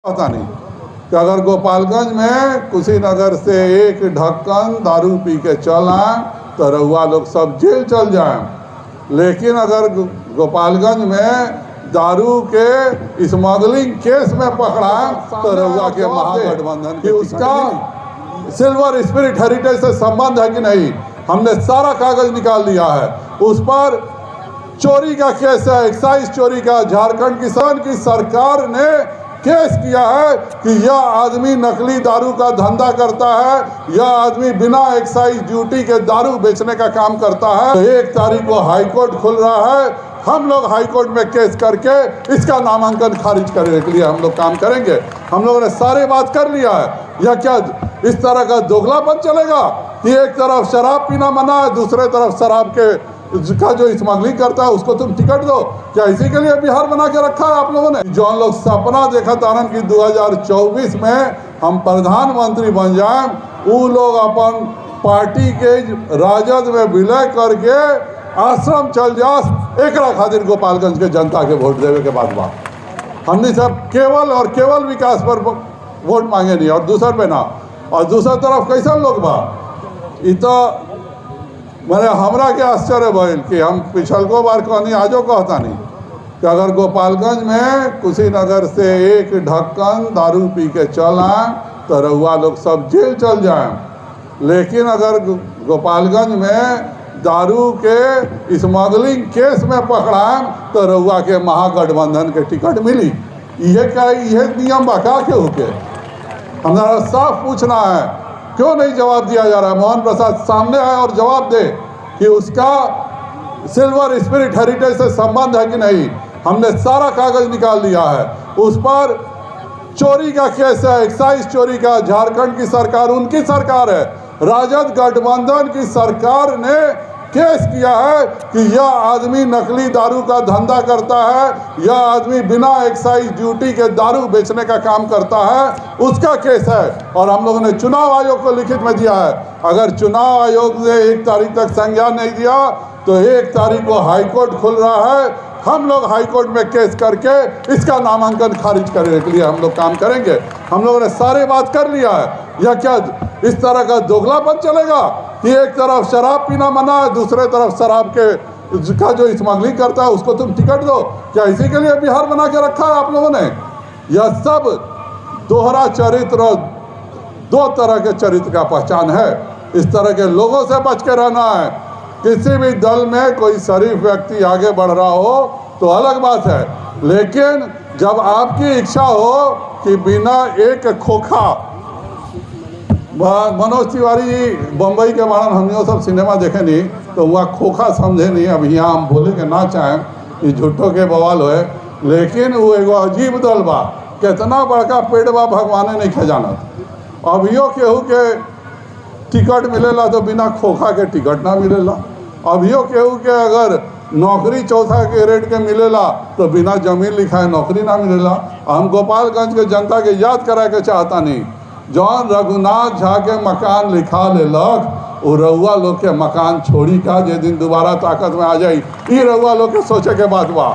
पता नहीं कि अगर गोपालगंज में कुशीनगर से एक ढक्कन दारू पी के चल आए तो रउआ लोग सब जेल चल जाए। लेकिन अगर गोपालगंज में दारू के स्मगलिंग केस में पकड़ा तो रउआ के महागठबंधन की उसका सिल्वर स्पिरिट हेरिटेज से संबंध है कि नहीं, हमने सारा कागज निकाल लिया है। उस पर चोरी का केस है, एक्साइज चोरी का। झारखंड किसान की सरकार ने केस किया है कि यह आदमी नकली दारू का धंधा करता है, यह आदमी बिना एक्साइज ड्यूटी के दारू बेचने का काम करता है। तो 1 तारीख को हाईकोर्ट खुल रहा है, हम लोग हाईकोर्ट में केस करके इसका नामांकन खारिज करने के लिए हम लोग काम करेंगे। हम लोगों ने सारे बात कर लिया है। यह क्या इस तरह का दोगलापन चलेगा कि एक तरफ शराब पीना मना है, दूसरे तरफ शराब के का जो स्मगलिंग करता है उसको तुम टिकट दो? क्या इसी के लिए बिहार बना के रखा है आप लोगों ने? जो हम लोग सपना देखा तारन कि 2024 में हम प्रधानमंत्री बन जाएं, वो लोग अपन पार्टी के राजद में विलय करके आश्रम चल जा, एक खातिर गोपालगंज के जनता के वोट देवे के बाद हमने सब केवल और केवल विकास पर वोट मांगे नहीं और दूसर पे ना। और दूसरा तरफ कैसा लोग बा इ तो मैंने हमरा के आश्चर्य भइल कि हम पिछलको बार कहनी आजो कहता नहीं कि अगर गोपालगंज में कुशीनगर से एक ढक्कन दारू पी के चल आए तो रउआ लोग सब जेल चल जाए। लेकिन अगर गोपालगंज में दारू के स्मगलिंग केस में पकड़ा तो रउआ के महागठबंधन के टिकट मिली। ये नियम बका के होके हमारा साफ पूछना है, क्यों नहीं जवाब दिया जा रहा है? मोहन प्रसाद सामने आए और जवाब दे कि उसका सिल्वर स्पिरिट हेरिटेज से संबंध है कि नहीं, हमने सारा कागज निकाल लिया है। उस पर चोरी का केस है, एक्साइज चोरी का। झारखंड की सरकार उनकी सरकार है, राजद गठबंधन की सरकार ने केस किया है कि यह आदमी नकली दारू का धंधा करता है, यह आदमी बिना एक्साइज ड्यूटी के दारू बेचने का काम करता है, उसका केस है। और हम लोगों ने चुनाव आयोग को लिखित में दिया है। अगर चुनाव आयोग ने 1 तारीख तक संज्ञान नहीं दिया तो 1 तारीख को हाईकोर्ट खुल रहा है, हम लोग हाईकोर्ट में केस करके इसका नामांकन खारिज करने के लिए हम लोग काम करेंगे। हम लोगों ने सारे बात कर लिया है। यह क्या इस तरह का दोगलापन चलेगा कि एक तरफ शराब पीना मना है, दूसरे तरफ शराब के का जो स्मगलिंग करता है उसको तुम टिकट दो? क्या इसी के लिए बिहार बना के रखा है आप लोगों ने? यह सब दोहरा चरित्र, 2 तरह के चरित्र का पहचान है। इस तरह के लोगों से बच के रहना है। किसी भी दल में कोई शरीफ व्यक्ति आगे बढ़ रहा हो तो अलग बात है, लेकिन जब आपकी इच्छा हो कि बिना एक खोखा, मनोज तिवारी जी बम्बई के बारन हम सब सिनेमा देखे नहीं तो वहाँ खोखा समझे नहीं। अब यहाँ हम बोले के ना चाहें कि झूठों के बवाल होए, लेकिन वो एगो अजीब दल बा, कितना बड़का पेड़ बा भगवाने नहीं खजानत। अभियो केहू के टिकट मिलेला तो बिना खोखा के टिकट ना मिलेला। अभियो केहू के अगर नौकरी चौथा के रेट के मिलेला तो बिना जमीन लिखाए नौकरी ना मिलेला। हम गोपालगंज के जनता के याद करा के चाहता नहीं, जौन रघुनाथ झा के मकान लिखा लेलक वो रउआ लोग के मकान छोड़ी का जे दिन दोबारा ताकत में आ जाई, ये रउआ लोग के सोचे के बात बा।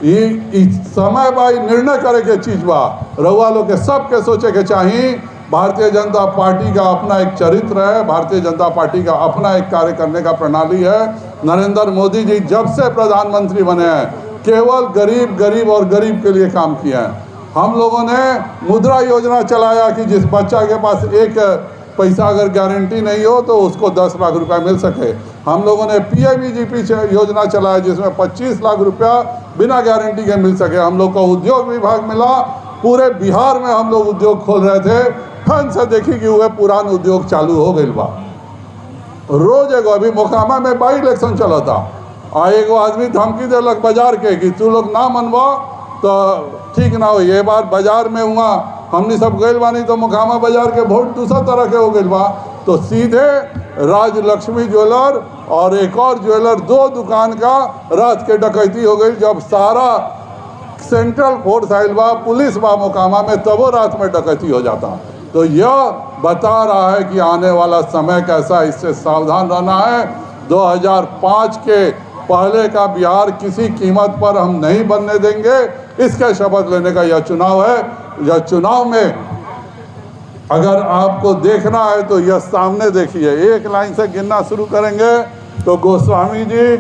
ये समय बा, निर्णय करे के चीज बा। रउआ लोग के सबके सोचे के चाहिए। भारतीय जनता पार्टी का अपना एक चरित्र है, भारतीय जनता पार्टी का अपना एक कार्य करने का प्रणाली है। नरेंद्र मोदी जी जब से प्रधानमंत्री बने हैं केवल गरीब और गरीब के लिए काम किया है। हम लोगों ने मुद्रा योजना चलाया कि जिस बच्चा के पास एक पैसा अगर गारंटी नहीं हो तो उसको 10 लाख रुपया मिल सके। हम लोगों ने PMEGP योजना चलाया जिसमें 25 लाख रुपया बिना गारंटी के मिल सके। हम लोग को उद्योग विभाग मिला, पूरे बिहार में हम लोग उद्योग खोल रहे थे। फन से देखी कि वह पुरान उद्योग चालू हो गई बा। रोज एगो अभी मोकामा में बाई इलेक्शन चला था आ एगो आदमी धमकी देलक बाजार के कि तू लोग ना मनवा तो ठीक ना हो। ये बार बाजार में हुआ हमने सब गए बानी तो मोकामा बाजार के वोट दूसरा तरह के हो गए बा। तो सीधे राजलक्ष्मी ज्वेलर और एक और ज्वेलर, 2 दुकान का रात के डकैती हो गई। जब सारा सेंट्रल फोर्स आयल बा, पुलिस बा मोकामा में, तब वो रात में डकैती हो जाता। तो यह बता रहा है कि आने वाला समय कैसा, इससे सावधान रहना है। 2005 के पहले का बिहार किसी कीमत पर हम नहीं बनने देंगे। इसका शपथ लेने का यह चुनाव है। यह चुनाव में अगर आपको देखना है तो यह सामने देखिए, एक लाइन से गिनना शुरू करेंगे तो गोस्वामी जी,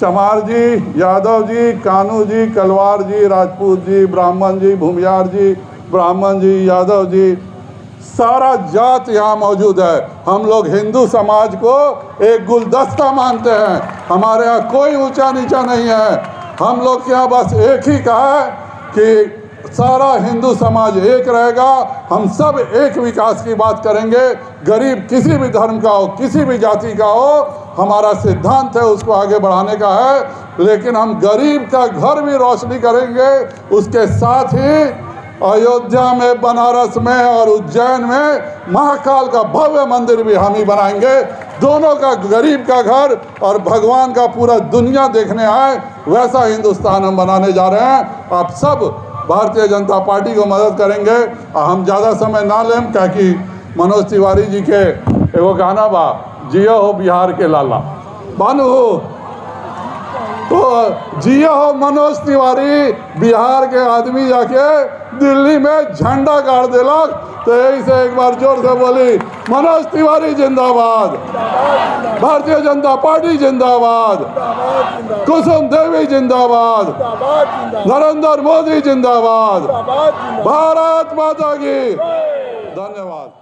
चमार जी, यादव जी, कानू जी, कलवार जी, राजपूत जी, ब्राह्मण जी, भूमियार जी, ब्राह्मण जी, यादव जी, सारा जात यहाँ मौजूद है। हम लोग हिंदू समाज को एक गुलदस्ता मानते हैं। हमारे यहाँ कोई ऊंचा नीचा नहीं है। हम लोग के यहाँ बस एक ही कहा है कि सारा हिंदू समाज एक रहेगा। हम सब एक विकास की बात करेंगे। गरीब किसी भी धर्म का हो, किसी भी जाति का हो, हमारा सिद्धांत है उसको आगे बढ़ाने का है। लेकिन हम गरीब का घर भी रोशनी करेंगे। उसके साथ ही अयोध्या में, बनारस में और उज्जैन में महाकाल का भव्य मंदिर भी हम ही बनाएंगे। दोनों का, गरीब का घर और भगवान का पूरा दुनिया देखने आए, वैसा हिंदुस्तान हम बनाने जा रहे हैं। आप सब भारतीय जनता पार्टी को मदद करेंगे। हम ज़्यादा समय ना लें, क्या कि मनोज तिवारी जी के एगो गाना बा, जियो हो बिहार के लाला बानू हो, तो जियो हो मनोज तिवारी, बिहार के आदमी जाके दिल्ली में झंडा गाड़ देलक। तो यही से एक बार जोर से बोली, मनोज तिवारी जिंदाबाद, भारतीय जनता पार्टी जिंदाबाद, कुसुम देवी जिंदाबाद, नरेंद्र मोदी जिंदाबाद, भारत माता की। धन्यवाद।